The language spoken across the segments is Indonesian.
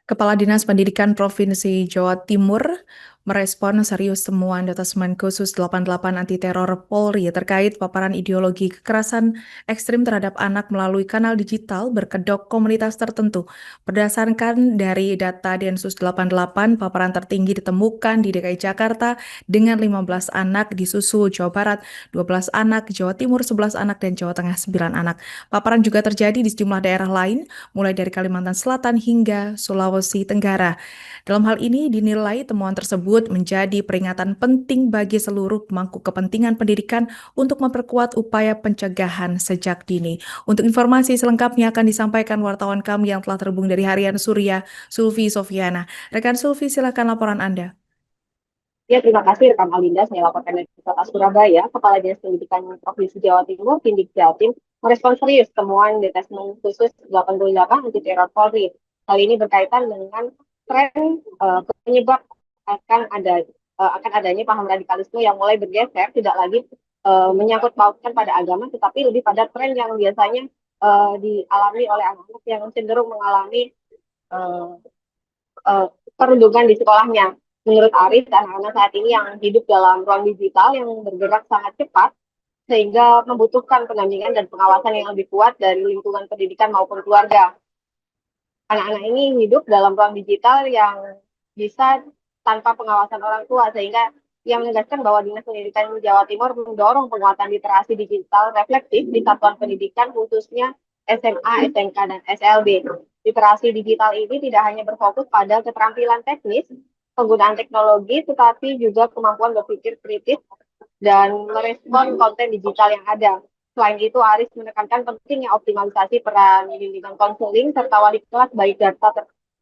Kepala Dinas Pendidikan Provinsi Jawa Timur merespon serius temuan Detasmen Khusus 88 Anti Teror Polri terkait paparan ideologi kekerasan ekstrim terhadap anak melalui kanal digital berkedok komunitas tertentu. Berdasarkan dari data Densus 88, paparan tertinggi ditemukan di DKI Jakarta dengan 15 anak, di Susul, Jawa Barat, 12 anak, Jawa Timur 11 anak, dan Jawa Tengah 9 anak. Paparan juga terjadi di sejumlah daerah lain, mulai dari Kalimantan Selatan hingga Sulawesi Tenggara. Dalam hal ini dinilai temuan tersebut menjadi peringatan penting bagi seluruh pemangku kepentingan pendidikan untuk memperkuat upaya pencegahan sejak dini. Untuk informasi selengkapnya akan disampaikan wartawan kami yang telah terhubung dari Harian Surya, Sulfi Sofiana. Rekan Sulfi, silakan laporan Anda. Ya, terima kasih rekan Alinda. Saya laporkan dari Kota Surabaya. Kepala Dinas Pendidikan Provinsi Jawa Timur, Tindik Jatim, merespon serius temuan Detasmen Khusus 88 Anti Teror Polri. Hal ini berkaitan dengan tren penyebab akan adanya paham radikalisme yang mulai bergeser, tidak lagi menyangkut pautkan pada agama, tetapi lebih pada tren yang biasanya dialami oleh anak-anak yang cenderung mengalami uh, perundungan di sekolahnya. Menurut Arif, anak-anak saat ini yang hidup dalam ruang digital yang bergerak sangat cepat, sehingga membutuhkan pendampingan dan pengawasan yang lebih kuat dari lingkungan pendidikan maupun keluarga. Anak-anak ini hidup dalam ruang digital yang bisa tanpa pengawasan orang tua, sehingga yang menegaskan bahwa Dinas Pendidikan Jawa Timur mendorong penguatan literasi digital reflektif di satuan pendidikan khususnya SMA, SMK, dan SLB. Literasi digital ini tidak hanya berfokus pada keterampilan teknis, penggunaan teknologi, tetapi juga kemampuan berpikir kritis dan merespon konten digital yang ada. Selain itu, Aris menekankan pentingnya optimalisasi peran bimbingan konseling serta wali kelas baik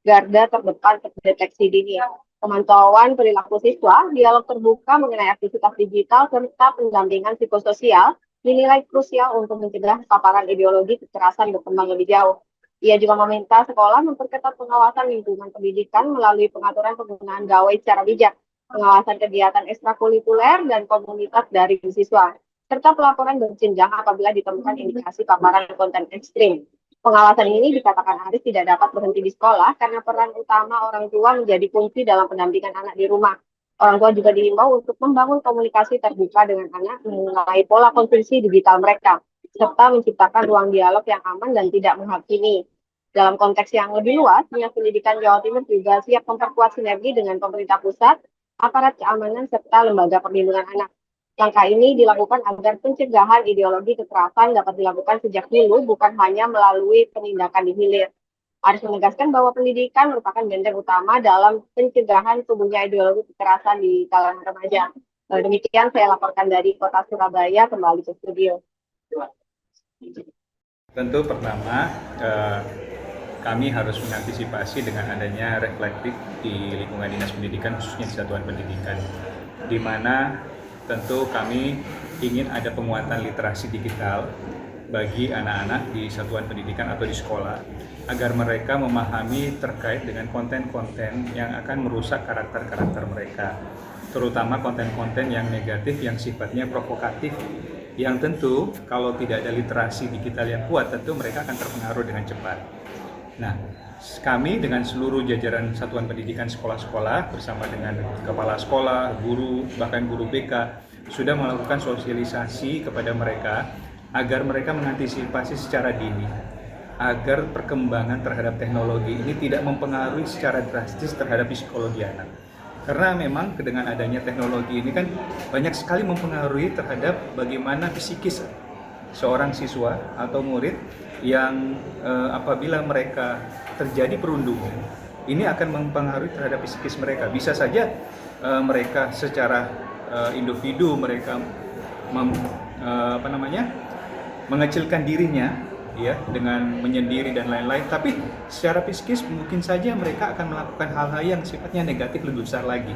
garda terdepan terdeteksi dini. Pemantauan perilaku siswa, dialog terbuka mengenai aktivitas digital, serta pendampingan psikososial dinilai krusial untuk mencegah paparan ideologi kekerasan berkembang lebih jauh. Ia juga meminta sekolah memperketat pengawasan lingkungan pendidikan melalui pengaturan penggunaan gawai secara bijak, pengawasan kegiatan ekstrakurikuler dan komunitas dari siswa, serta pelaporan berjenjang apabila ditemukan indikasi paparan konten ekstrim. Pengawasan ini dikatakan Aris tidak dapat berhenti di sekolah karena peran utama orang tua menjadi kunci dalam pendampingan anak di rumah. Orang tua juga diimbau untuk membangun komunikasi terbuka dengan anak mengenai pola konsumsi digital mereka, serta menciptakan ruang dialog yang aman dan tidak menghakimi. Dalam konteks yang lebih luas, Dinas Pendidikan Jawa Timur juga siap memperkuat sinergi dengan pemerintah pusat, aparat keamanan, serta lembaga perlindungan anak. Langkah ini dilakukan agar pencegahan ideologi kekerasan dapat dilakukan sejak dulu, bukan hanya melalui penindakan di hilir. Harus menegaskan bahwa pendidikan merupakan benteng utama dalam pencegahan tumbuhnya ideologi kekerasan di kalangan remaja. Demikian saya laporkan dari Kota Surabaya, kembali ke studio. Tentu pertama kami harus mengantisipasi dengan adanya reflektif di lingkungan dinas pendidikan, khususnya di satuan pendidikan, di mana tentu kami ingin ada penguatan literasi digital bagi anak-anak di satuan pendidikan atau di sekolah, agar mereka memahami terkait dengan konten-konten yang akan merusak karakter-karakter mereka, terutama konten-konten yang negatif, yang sifatnya provokatif, yang tentu kalau tidak ada literasi digital yang kuat, tentu mereka akan terpengaruh dengan cepat. Nah, kami dengan seluruh jajaran satuan pendidikan sekolah-sekolah bersama dengan kepala sekolah, guru, bahkan guru BK sudah melakukan sosialisasi kepada mereka agar mereka mengantisipasi secara dini, agar perkembangan terhadap teknologi ini tidak mempengaruhi secara drastis terhadap psikologi anak. Karena memang dengan adanya teknologi ini kan banyak sekali mempengaruhi terhadap bagaimana psikis seorang siswa atau murid yang apabila mereka terjadi perundungan, ini akan mempengaruhi terhadap psikis mereka. Bisa saja mereka secara individu mereka mengecilkan dirinya, ya, dengan menyendiri dan lain-lain, tapi secara psikis mungkin saja mereka akan melakukan hal-hal yang sifatnya negatif lebih besar lagi.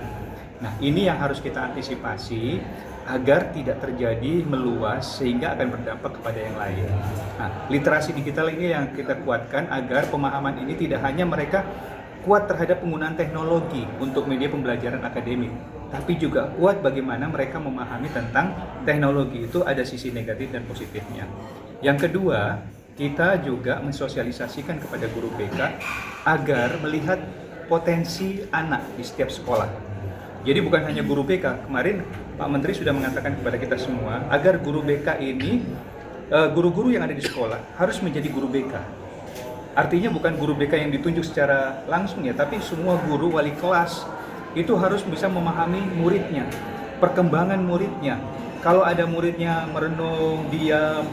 Nah, ini yang harus kita antisipasi agar tidak terjadi meluas sehingga akan berdampak kepada yang lain. Nah, literasi digital ini yang kita kuatkan agar pemahaman ini tidak hanya mereka kuat terhadap penggunaan teknologi untuk media pembelajaran akademik, tapi juga kuat bagaimana mereka memahami tentang teknologi itu ada sisi negatif dan positifnya. Yang kedua, kita juga mensosialisasikan kepada guru BK agar melihat potensi anak di setiap sekolah. Jadi bukan hanya guru BK, kemarin Pak Menteri sudah mengatakan kepada kita semua agar guru BK ini, guru-guru yang ada di sekolah harus menjadi guru BK. Artinya bukan guru BK yang ditunjuk secara langsung ya, tapi semua guru wali kelas itu harus bisa memahami muridnya, perkembangan muridnya. Kalau ada muridnya merenung, diam,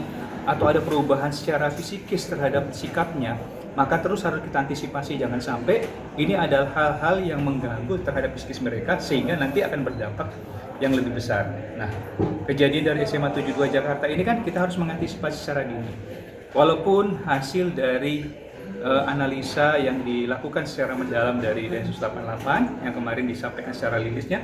atau ada perubahan secara fisikis terhadap sikapnya, maka terus harus kita antisipasi, jangan sampai ini adalah hal-hal yang mengganggu terhadap psikis mereka sehingga nanti akan berdampak yang lebih besar. Nah, kejadian dari SMA 72 Jakarta ini kan kita harus mengantisipasi secara dini. Walaupun hasil dari analisa yang dilakukan secara mendalam dari Densus 88 yang kemarin disampaikan secara rilisnya,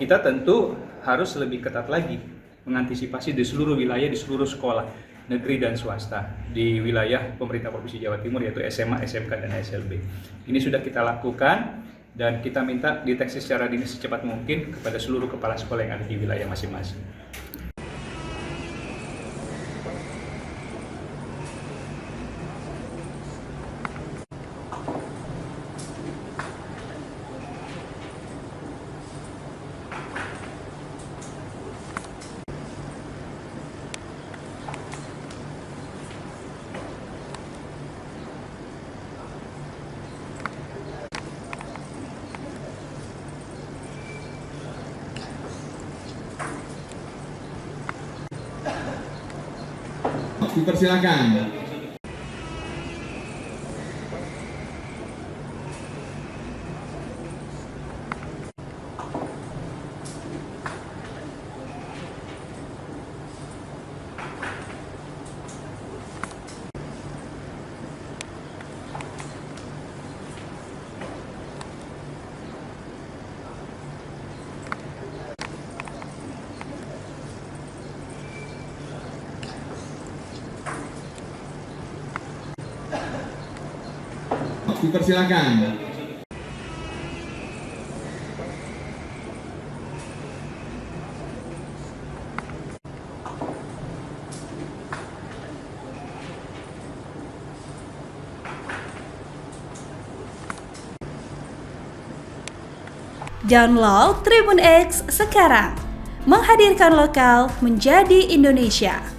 kita tentu harus lebih ketat lagi mengantisipasi di seluruh wilayah, di seluruh sekolah negeri dan swasta di wilayah pemerintah Provinsi Jawa Timur, yaitu SMA, SMK, dan SLB. Ini sudah kita lakukan dan kita minta deteksi secara dini secepat mungkin kepada seluruh kepala sekolah yang ada di wilayah masing-masing. Dipersilakan. Dipersilakan. Download Tribun X sekarang, menghadirkan lokal menjadi Indonesia.